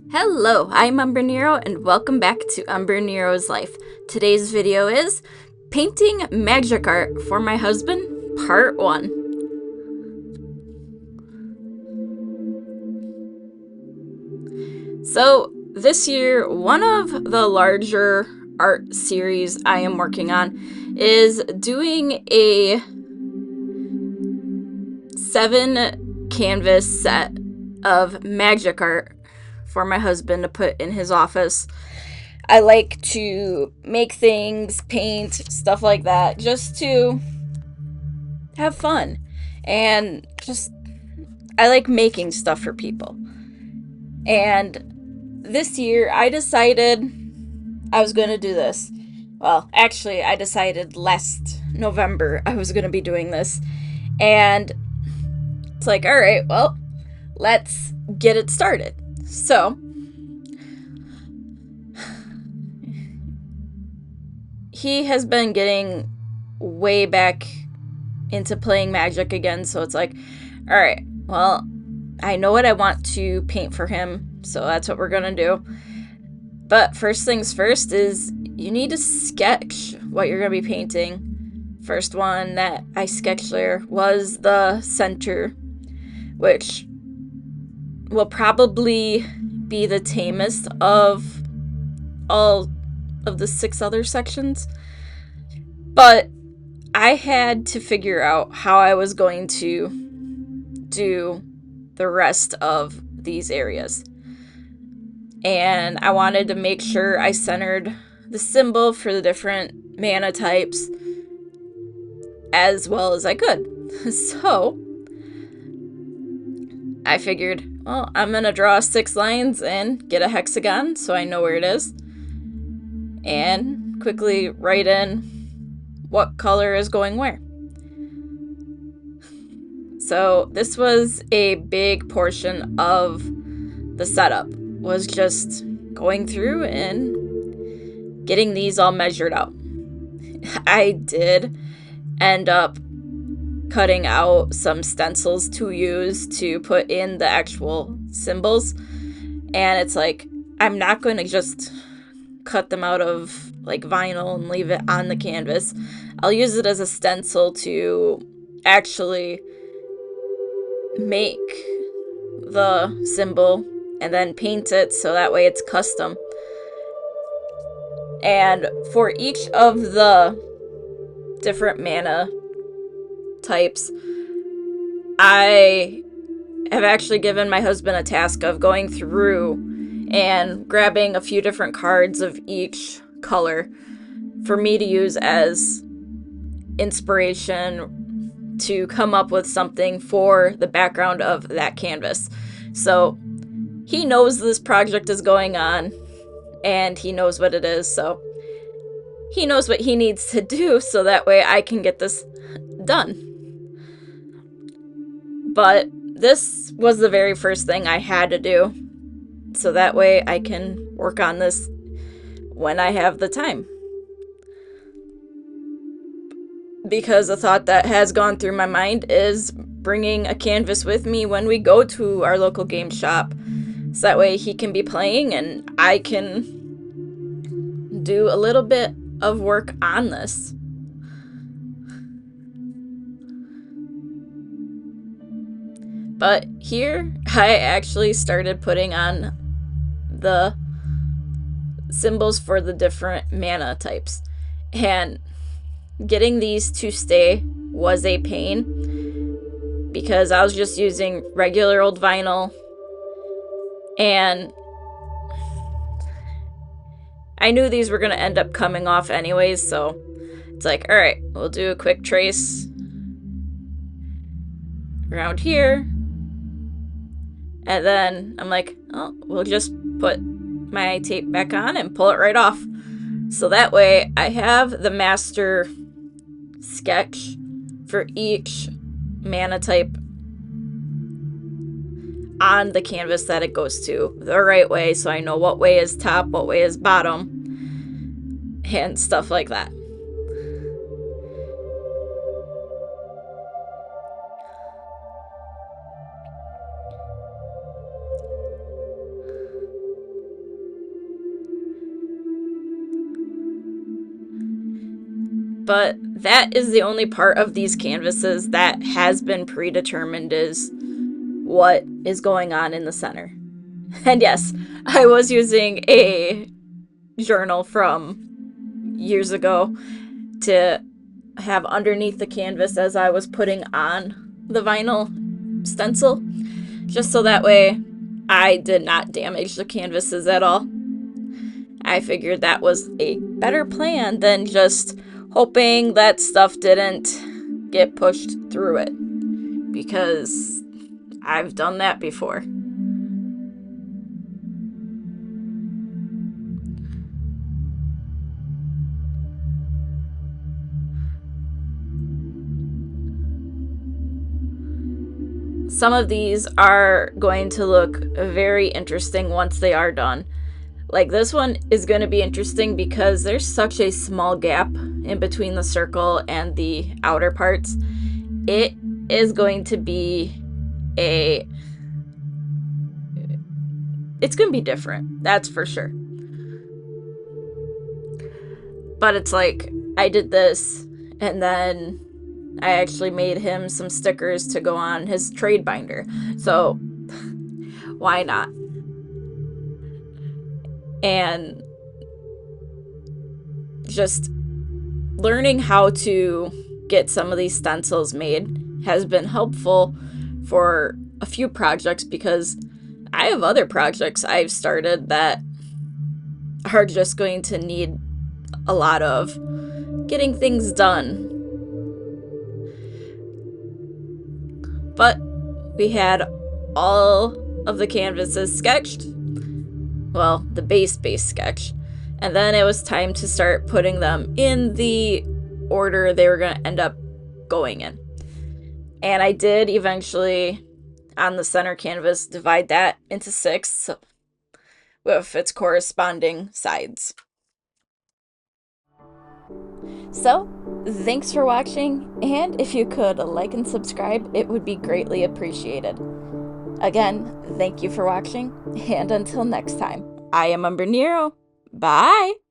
Hello, I'm Umbrenero and welcome back to Umbrenero's Life. Today's video is Painting Magic Art for My Husband, Part 1. So, this year, one of the larger art series I am working on is doing a 7 canvas set of magic art for my husband to put in his office. I like to make things, paint, stuff like that, just to have fun. And I like making stuff for people. And this year, I decided I was going to do this. Well, actually, I decided last November I was going to be doing this. And it's like, all right, well, let's get it started. So, he has been getting way back into playing Magic again, so it's like, all right, well, I know what I want to paint for him, so that's what we're gonna do. But first things first is you need to sketch what you're gonna be painting. First one that I sketched there was the center, which will probably be the tamest of all of the 6 other sections. But I had to figure out how I was going to do the rest of these areas. And I wanted to make sure I centered the symbol for the different mana types as well as I could. So I figured, well, I'm going to draw 6 lines and get a hexagon so I know where it is. And quickly write in what color is going where. So this was a big portion of the setup, was just going through and getting these all measured out. I did end up cutting out some stencils to use to put in the actual symbols, and it's like, I'm not going to just cut them out of like vinyl and leave it on the canvas. I'll use it as a stencil to actually make the symbol and then paint it so that way it's custom. And for each of the different mana types, I have actually given my husband a task of going through and grabbing a few different cards of each color for me to use as inspiration to come up with something for the background of that canvas. So he knows this project is going on and he knows what it is, so he knows what he needs to do so that way I can get this done. But this was the very first thing I had to do so that way I can work on this when I have the time. Because a thought that has gone through my mind is bringing a canvas with me when we go to our local game shop. So that way he can be playing and I can do a little bit of work on this. But here I actually started putting on the symbols for the different mana types. And getting these to stay was a pain because I was just using regular old vinyl, and I knew these were going to end up coming off anyways, so it's like, all right, we'll do a quick trace around here, and then I'm like, oh, we'll just put my tape back on and pull it right off. So that way I have the master sketch for each mana type on the canvas that it goes to the right way, so I know what way is top, what way is bottom, and stuff like that. but that is the only part of these canvases that has been predetermined is what is going on in the center. And yes, I was using a journal from years ago to have underneath the canvas as I was putting on the vinyl stencil, just so that way I did not damage the canvases at all. I figured that was a better plan than just hoping that stuff didn't get pushed through it, because I've done that before. Some of these are going to look very interesting once they are done. Like this one is going to be interesting because there's such a small gap in between the circle and the outer parts. It is going to be it's going to be different, that's for sure. But it's like, I did this, and then I actually made him some stickers to go on his trade binder. So, why not? And just learning how to get some of these stencils made has been helpful for a few projects, because I have other projects I've started that are just going to need a lot of getting things done. But we had all of the canvases sketched, well, the base sketch, and then it was time to start putting them in the order they were going to end up going in. And I did eventually, on the center canvas, divide that into 6 with its corresponding sides. So, thanks for watching, and if you could like and subscribe, it would be greatly appreciated. Again, thank you for watching, and until next time, I am Umbrenero. Bye!